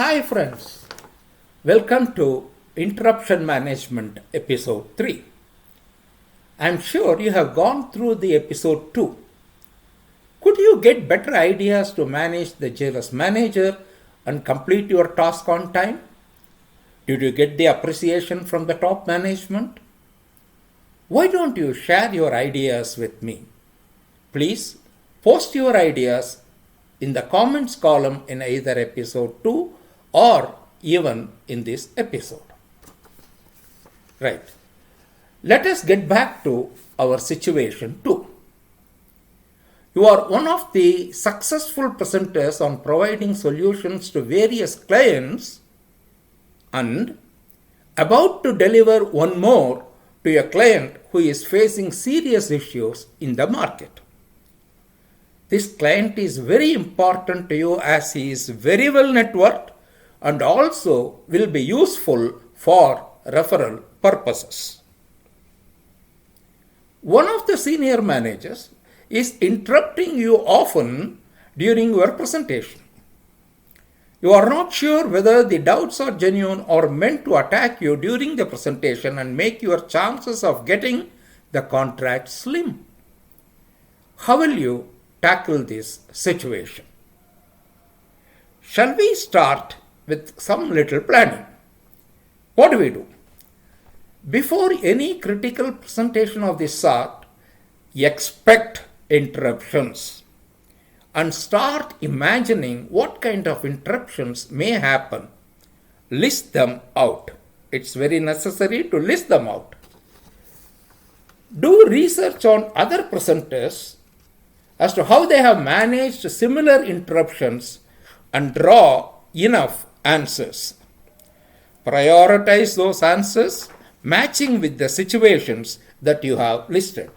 Hi friends, welcome to Interruption Management episode 3. I'm sure you have gone through the episode 2. Could you get better ideas to manage the JLS manager and complete your task on time? Did you get the appreciation from the top management? Why don't you share your ideas with me? Please post your ideas in the comments column in either episode 2 or even in this episode. Right. Let us get back to our situation 2. You are one of the successful presenters on providing solutions to various clients and about to deliver one more to a client who is facing serious issues in the market. This client is very important to you as he is very well networked and also will be useful for referral purposes. One of the senior managers is interrupting you often during your presentation. You are not sure whether the doubts are genuine or meant to attack you during the presentation and make your chances of getting the contract slim. How will you tackle this situation? Shall we start with some little planning? What do? Before any critical presentation of this sort, expect interruptions and start imagining what kind of interruptions may happen. List them out. It's very necessary to list them out. Do research on other presenters as to how they have managed similar interruptions and draw enough answers. Prioritize those answers matching with the situations that you have listed.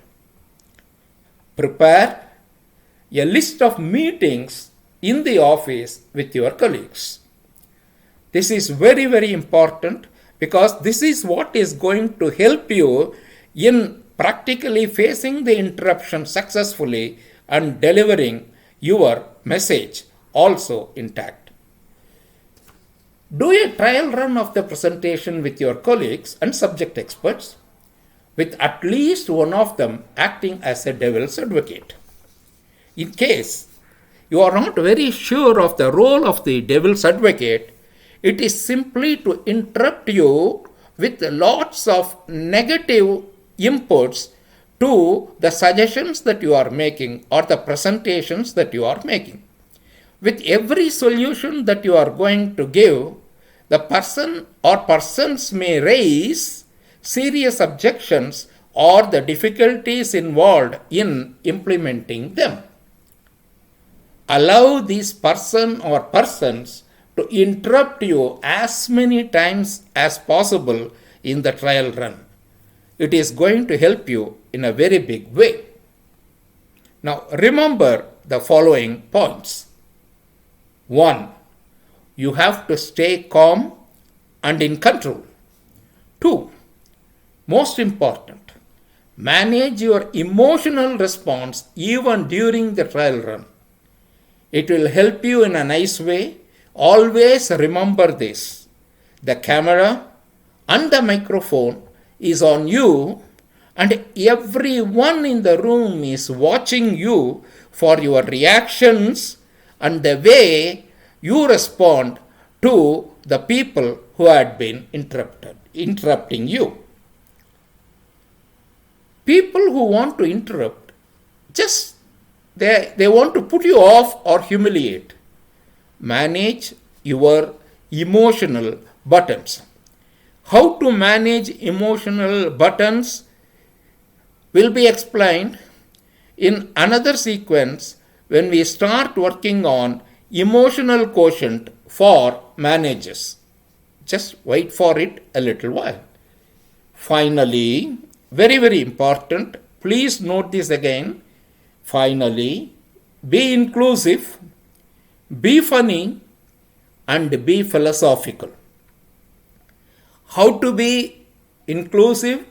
Prepare a list of meetings in the office with your colleagues. This is very, very important because this is what is going to help you in practically facing the interruption successfully and delivering your message also intact. Do a trial run of the presentation with your colleagues and subject experts, with at least one of them acting as a devil's advocate. In case you are not very sure of the role of the devil's advocate, it is simply to interrupt you with lots of negative inputs to the suggestions that you are making or the presentations that you are making. With every solution that you are going to give, the person or persons may raise serious objections or the difficulties involved in implementing them. Allow this person or persons to interrupt you as many times as possible in the trial run. It is going to help you in a very big way. Now remember the following points. 1. You have to stay calm and in control. 2. Most important, manage your emotional response even during the trial run. It will help you in a nice way. Always remember this. The camera and the microphone is on you and everyone in the room is watching you for your reactions and the way you respond to the people who had been interrupting you. People who want to interrupt, just they want to put you off or humiliate. Manage your emotional buttons. How to manage emotional buttons will be explained in another sequence when we start working on emotional quotient for managers. Just wait for it a little while. Finally, very, very important, please note this again. Finally, be inclusive, be funny, and be philosophical. How to be inclusive,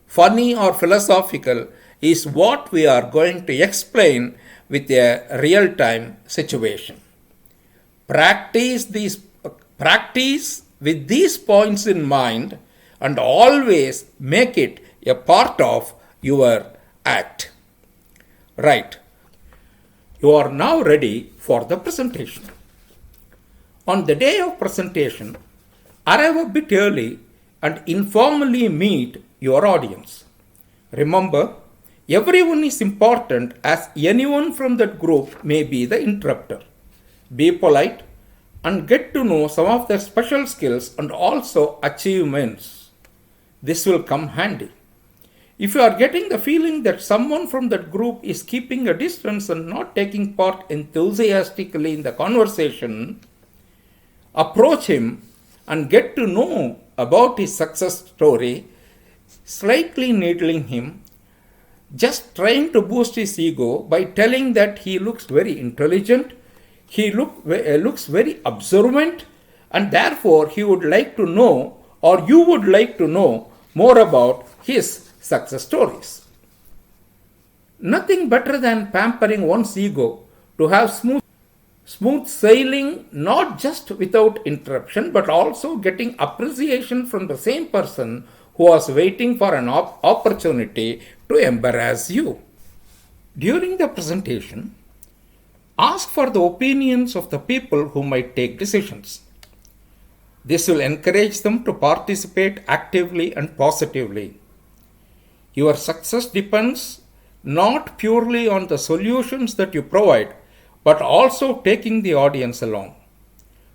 funny, or philosophical is what we are going to explain with a real-time situation. Practice these Practice with these points in mind and always make it a part of your act. Right. You are now ready for the presentation. On the day of presentation, arrive a bit early and informally meet your audience. Remember, everyone is important as anyone from that group may be the interrupter. Be polite and get to know some of their special skills and also achievements. This will come handy. If you are getting the feeling that someone from that group is keeping a distance and not taking part enthusiastically in the conversation, approach him and get to know about his success story, slightly needling him, just trying to boost his ego by telling that he looks very intelligent, he looks very observant, and therefore he would like to know, or you would like to know, more about his success stories. Nothing better than pampering one's ego to have smooth sailing, not just without interruption, but also getting appreciation from the same person who was waiting for an opportunity to embarrass you. During the presentation, ask for the opinions of the people who might take decisions. This will encourage them to participate actively and positively. Your success depends not purely on the solutions that you provide, but also taking the audience along.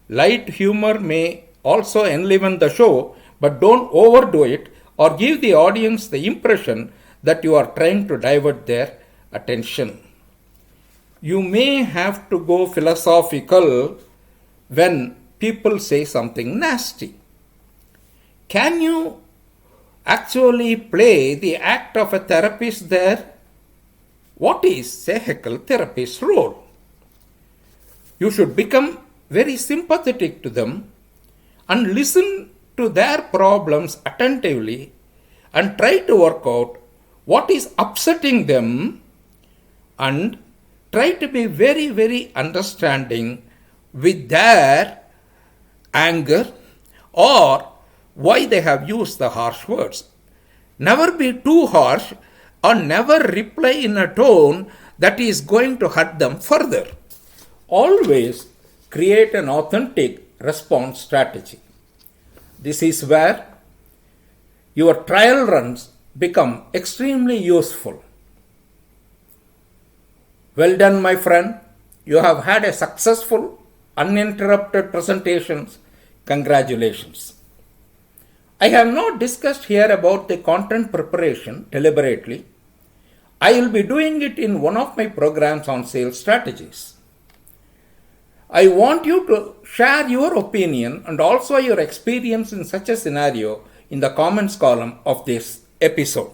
Light humor may also enliven the show, but don't overdo it or give the audience the impression that you are trying to divert their attention. You may have to go philosophical when people say something nasty. Can you actually play the act of a therapist there? What is a heckle therapist's role? You should become very sympathetic to them and listen to their problems attentively and try to work out what is upsetting them and try to be very, very understanding with their anger or why they have used the harsh words. Never be too harsh or never reply in a tone that is going to hurt them further. Always create an authentic response strategy. This is where your trial runs become extremely useful. Well done, my friend. You have had a successful, uninterrupted presentation. Congratulations. I have not discussed here about the content preparation deliberately. I will be doing it in one of my programs on sales strategies. I want you to share your opinion and also your experience in such a scenario in the comments column of this episode.